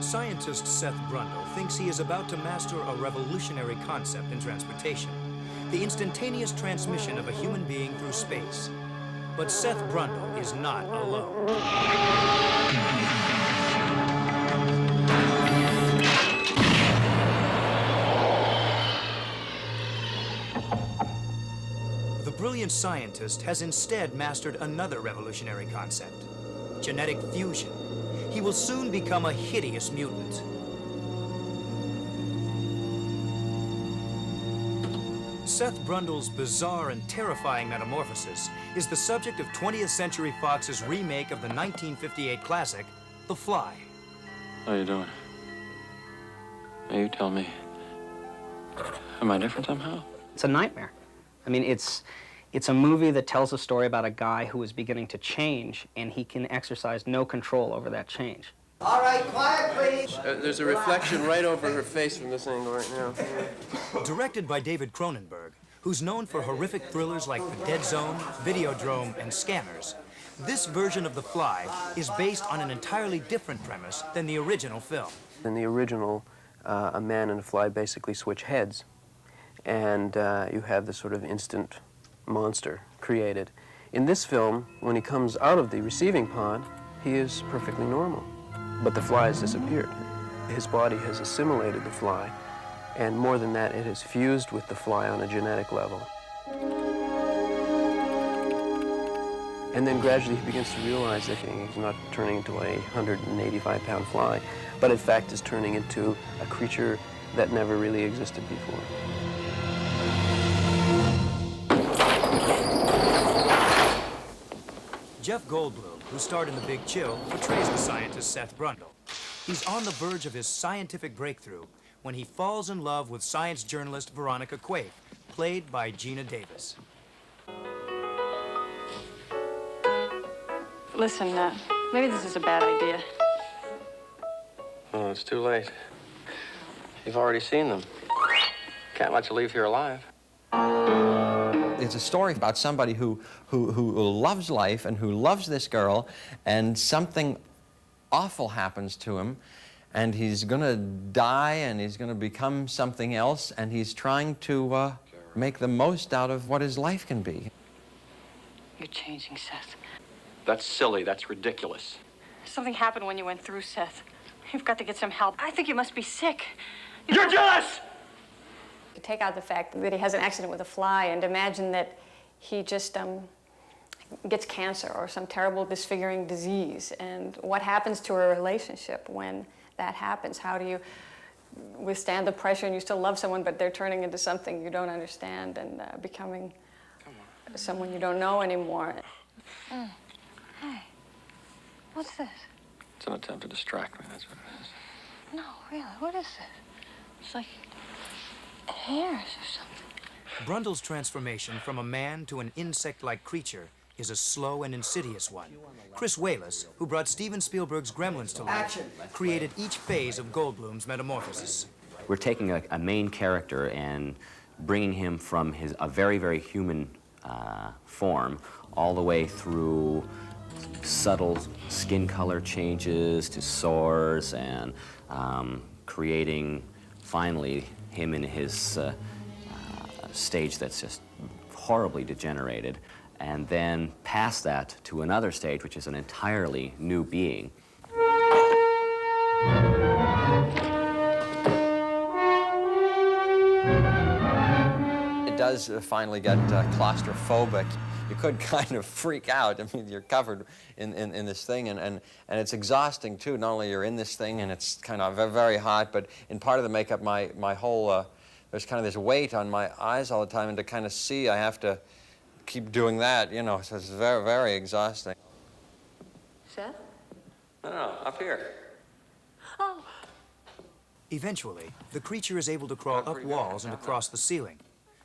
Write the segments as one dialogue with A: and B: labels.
A: Scientist Seth Brundle thinks he is about to master a revolutionary concept in transportation, the instantaneous transmission of a human being through space. But Seth Brundle is not alone. The brilliant scientist has instead mastered another revolutionary concept, genetic fusion. He will soon become a hideous mutant. Seth Brundle's bizarre and terrifying metamorphosis is the subject of 20th Century Fox's remake of the 1958 classic, The Fly.
B: How you doing? Now you tell me. Am I different somehow?
C: It's a nightmare. I mean, it's a movie that tells a story about a guy who is beginning to change, and he can exercise no control over that change.
D: All right, quiet, please.
E: There's a reflection right over her face from this angle right now.
A: Directed by David Cronenberg, who's known for horrific thrillers like The Dead Zone, Videodrome, and Scanners, this version of The Fly is based on an entirely different premise than the original film.
E: In the original, a man and a fly basically switch heads, and you have this sort of instant monster created. In this film, when he comes out of the receiving pod, he is perfectly normal. But the fly has disappeared. His body has assimilated the fly, and more than that, it has fused with the fly on a genetic level. And then gradually he begins to realize that he's not turning into a 185-pound fly, but in fact is turning into a creature that never really existed before.
A: Jeff Goldblum, who starred in The Big Chill, portrays the scientist Seth Brundle. He's on the verge of his scientific breakthrough when he falls in love with science journalist Veronica Quaife, played by Gina Davis.
F: Listen, maybe this is a bad idea.
B: Oh, it's too late. You've already seen them. Can't let you leave here alive.
G: It's a story about somebody who loves life and who loves this girl, and something awful happens to him, and he's going to die, and he's going to become something else, and he's trying to make the most out of what his life can be.
F: You're changing, Seth.
B: That's silly. That's ridiculous.
F: Something happened when you went through, Seth. You've got to get some help. I think you must be sick.
B: You're jealous!
H: To take out the fact that he has an accident with a fly and imagine that he just gets cancer or some terrible disfiguring disease, and what happens to a relationship when that happens? How do you withstand the pressure and you still love someone, but they're turning into something you don't understand and becoming someone you don't know anymore?
F: Hey, what's this?
B: It's an attempt to distract me, that's what it is.
F: No, really, what is this? It's like hairs or something.
A: Brundle's transformation from a man to an insect-like creature is a slow and insidious one. Chris Walas, who brought Steven Spielberg's Gremlins to life, created each phase of Goldblum's metamorphosis.
I: We're taking a main character and bringing him from a very, very human form all the way through subtle skin color changes to sores and creating, finally, him in his stage that's just horribly degenerated, and then past that to another stage, which is an entirely new being.
G: It does finally get claustrophobic. You could kind of freak out. I mean, you're covered in this thing, and it's exhausting, too. Not only you're in this thing, and it's kind of very hot, but in part of the makeup, my whole, there's kind of this weight on my eyes all the time, and to kind of see, I have to keep doing that, you know, so it's very, very exhausting.
F: Seth?
B: No, up here.
F: Oh.
A: Eventually, the creature is able to crawl up walls and across the ceiling.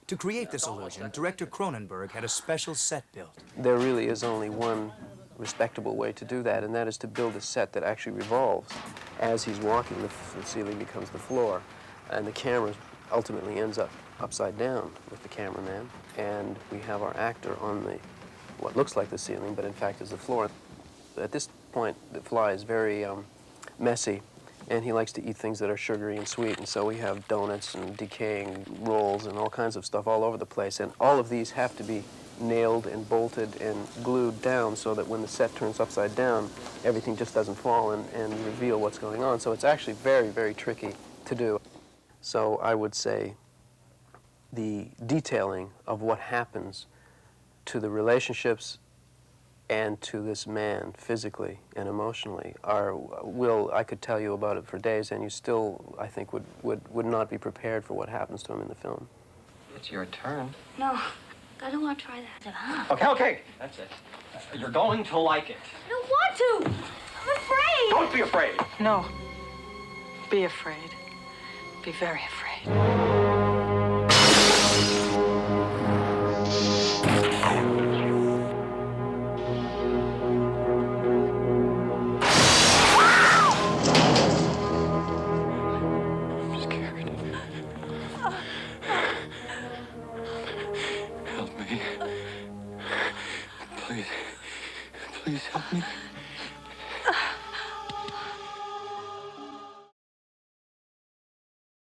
A: To create this illusion, director Cronenberg had a special set built.
E: There really is only one respectable way to do that, and that is to build a set that actually revolves. As he's walking, the ceiling becomes the floor, and the camera ultimately ends up upside down with the cameraman, and we have our actor on what looks like the ceiling, but in fact is the floor. At this point, the fly is very messy, and he likes to eat things that are sugary and sweet, and so we have donuts and decaying rolls and all kinds of stuff all over the place, and all of these have to be nailed and bolted and glued down so that when the set turns upside down, everything just doesn't fall and reveal what's going on. So it's actually very, very tricky to do. So I would say the detailing of what happens to the relationships and to this man physically and emotionally I could tell you about it for days, and you still, I think, would not be prepared for what happens to him in the film.
B: It's your turn.
F: No, I don't want to try that.
J: Okay.
B: That's it.
J: You're going to like it.
F: I don't want to. I'm afraid.
J: Don't be afraid.
K: No. Be afraid. Be very afraid.
B: I'm scared. Help me. Please help me.